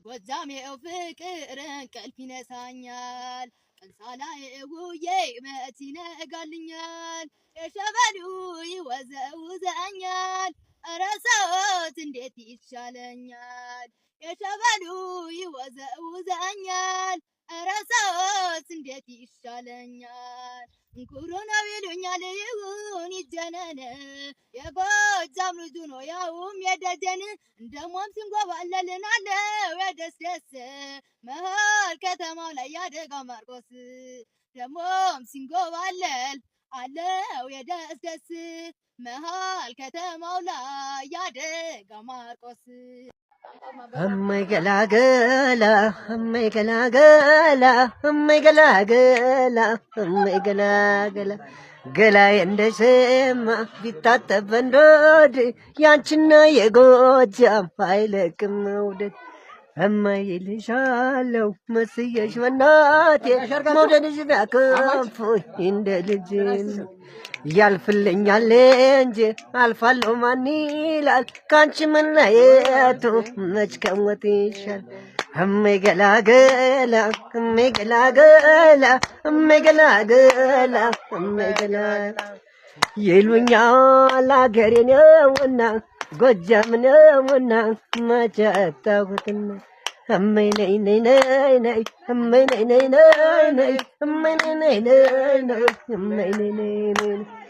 ጎጃም ፍቅርን ቀልብ ይነሳኛል እንሳላይ ውዬ መች ይነጋልኛል የሸበሉ ይወዘውዘኛል ኧረ ሰዎት እንዴት ይሻለኛል የሸበሉ ይወዘውዘኛል ኧረ ሰዎት እንዴት ይሻለኛል እንኩሩ ነው ይሉኛል ይሁን ይጀነን የጎጃም ልጁ ነው ያውም የደጀን እንደሞም ሲንጎባለልን አለው የደስደስ መሀል ከተማው ላይ ያደጋ ማርቆስ ደሞም ሲንጎባለል አለው የደስደስ መሀል ከተማው ላይ ያደጋ ማርቆስ እመይ ገላገላ እመይ ገላገላ እመይ ገላገላ እመይ ገላገላ ገላዬ እንደሰማ ቢታጠብ በንዶድ ያንቺና የጎጃም አይለቅም መውደድ እማዬ ልሻለው መስየሽ በናቴ መውደድሽ ቢያከፉኝ እንደ ልጅን ያልፍልኛል እንጂ አልፋለሁ ማን ይላል ካንቺ መለየቱ መች ከሞት ይሻል እመይ ገላገላ እመይ ገላገላ እመይ ገላገላ እመይ ገላገላ ይሉኛል አገሬ ነውና ጎጃም ነውና መች አጣሁትና እመይ ነይ ነይ ነይ ነይ እመይ ነይ ነይ ነይ ነይ እመይ ነይ ነይ ነይ ነይ እመይ ነይ ነይ ነይ